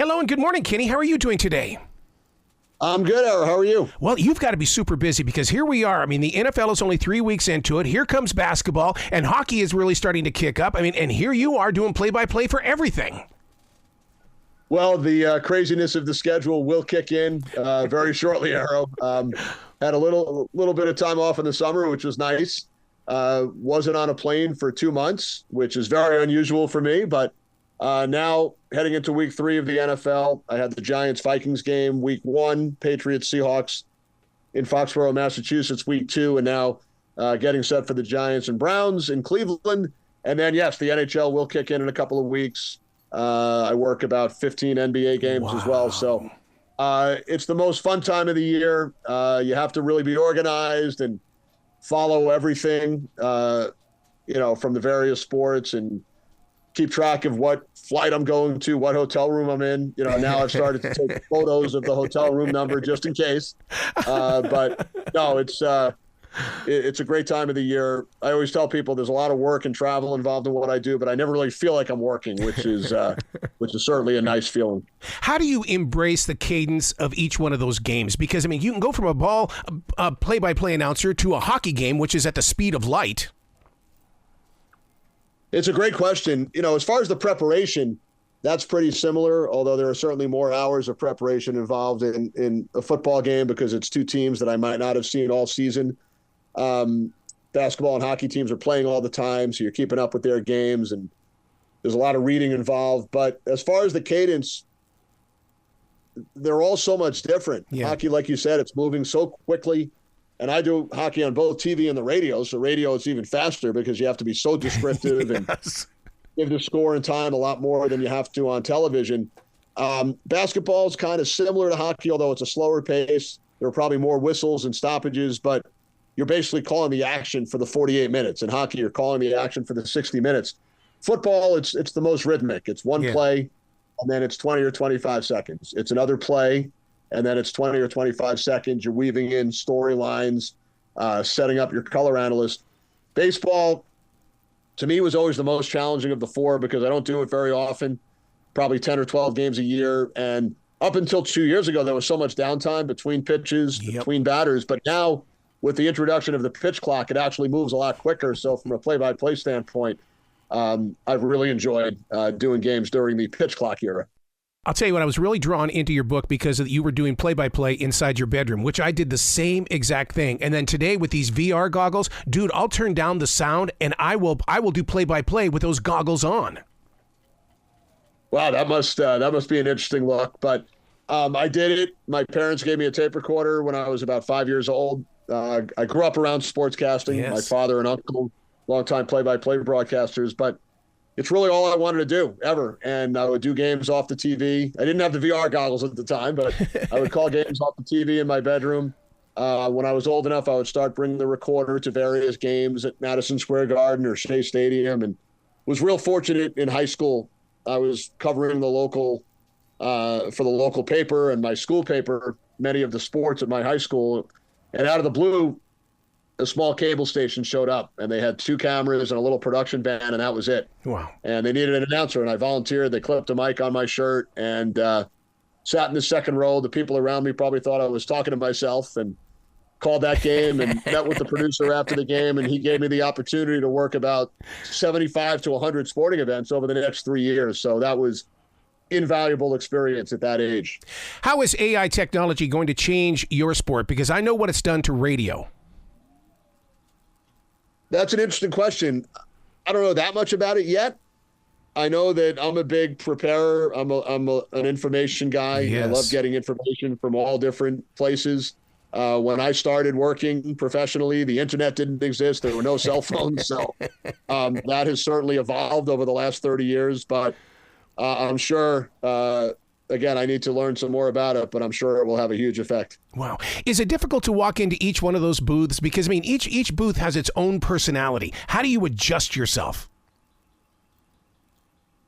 Hello and good morning, Kenny. How are you doing today? I'm good, Ara. How are you? Well, you've got to be super busy because here we are. I mean, the NFL is only 3 weeks into it. Here comes basketball, and hockey is really starting to kick up. I mean, and here you are doing play-by-play for everything. Well, the craziness of the schedule will kick in very shortly, Arrow. Had a little bit of time off in the summer, which was nice. Wasn't on a plane for 2 months, which is very unusual for me. But now heading into week 3 of the NFL, I had the Giants-Vikings game, week 1, Patriots-Seahawks in Foxborough, Massachusetts, week 2, and now getting set for the Giants and Browns in Cleveland. And then, yes, the NHL will kick in a couple of weeks. I work about 15 NBA games as well. So it's the most fun time of the year. You have to really be organized and follow everything, from the various sports and keep track of what flight I'm going to, what hotel room I'm in. Now I've started to take photos of the hotel room number just in case. But no, it's a great time of the year. I always tell people there's a lot of work and travel involved in what I do, but I never really feel like I'm working, which is certainly a nice feeling. How do you embrace the cadence of each one of those games? Because, I mean, you can go from a play-by-play announcer to a hockey game, which is at the speed of light. It's a great question. As far as the preparation, that's pretty similar, although there are certainly more hours of preparation involved in a football game because it's two teams that I might not have seen all season. Basketball and hockey teams are playing all the time, so you're keeping up with their games, and there's a lot of reading involved. But as far as the cadence, they're all so much different. Yeah. Hockey, like you said, it's moving so quickly. And I do hockey on both TV and the radio, so radio is even faster because you have to be so descriptive and give the score and time a lot more than you have to on television. Basketball is kind of similar to hockey, although it's a slower pace. There are probably more whistles and stoppages, but you're basically calling the action for the 48 minutes. In hockey, you're calling the action for the 60 minutes. Football, it's the most rhythmic. It's one play, and then it's 20 or 25 seconds. It's another play, and then it's 20 or 25 seconds. You're weaving in storylines, setting up your color analyst. Baseball, to me, was always the most challenging of the four because I don't do it very often, probably 10 or 12 games a year. And up until 2 years ago, there was so much downtime between pitches, between batters. But now, with the introduction of the pitch clock, it actually moves a lot quicker. So from a play-by-play standpoint, I've really enjoyed doing games during the pitch clock era. I'll tell you what, I was really drawn into your book because you were doing play-by-play inside your bedroom, which I did the same exact thing. And then today with these VR goggles, dude, I'll turn down the sound and I will do play-by-play with those goggles on. Wow, that must be an interesting look. But I did it. My parents gave me a tape recorder when I was about 5 years old. I grew up around sportscasting. Yes. My father and uncle, longtime play-by-play broadcasters, but it's really all I wanted to do ever. And I would do games off the TV. I didn't have the VR goggles at the time, but I would call games off the TV in my bedroom. When I was old enough, I would start bringing the recorder to various games at Madison Square Garden or Shea Stadium, and was real fortunate in high school. I was covering the local, for the local paper and my school paper, many of the sports at my high school. And out of the blue, a small cable station showed up, and they had 2 cameras and a little production van, and that was it. Wow. And they needed an announcer, and I volunteered. They clipped a mic on my shirt and sat in the second row. The people around me probably thought I was talking to myself and called that game and met with the producer after the game, and he gave me the opportunity to work about 75 to 100 sporting events over the next 3 years. So that was invaluable experience at that age. How is AI technology going to change your sport? Because I know what it's done to radio. That's an interesting question. I don't know that much about it yet. I know that I'm a big preparer. I'm an information guy. Yes. I love getting information from all different places. When I started working professionally, the internet didn't exist. There were no cell phones. So that has certainly evolved over the last 30 years. But I'm sure, again, I need to learn some more about it, but I'm sure it will have a huge effect. Wow. Is it difficult to walk into each one of those booths? Because, I mean, each booth has its own personality. How do you adjust yourself?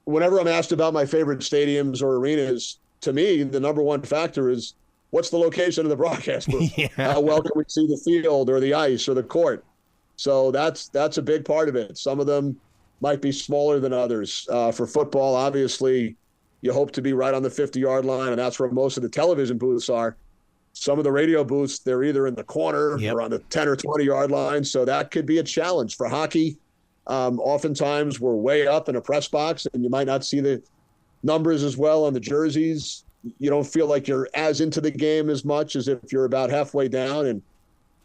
Whenever I'm asked about my favorite stadiums or arenas, to me, the number one factor is what's the location of the broadcast booth? Yeah. How well can we see the field or the ice or the court? So that's a big part of it. Some of them might be smaller than others. For football, obviously, you hope to be right on the 50-yard line, and that's where most of the television booths are. Some of the radio booths, they're either in the corner or on the 10 or 20-yard line, so that could be a challenge. For hockey, oftentimes we're way up in a press box, and you might not see the numbers as well on the jerseys. You don't feel like you're as into the game as much as if you're about halfway down. And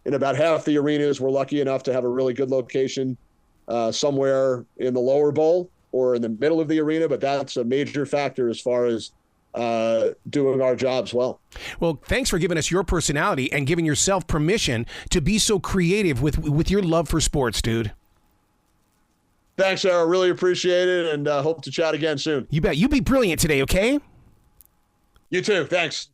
in about half the arenas, we're lucky enough to have a really good location somewhere in the lower bowl or in the middle of the arena, but that's a major factor as far as doing our jobs well. Well, thanks for giving us your personality and giving yourself permission to be so creative with your love for sports, dude. Thanks, Sarah. Really appreciate it, and hope to chat again soon. You bet. You be brilliant today, okay? You too. Thanks.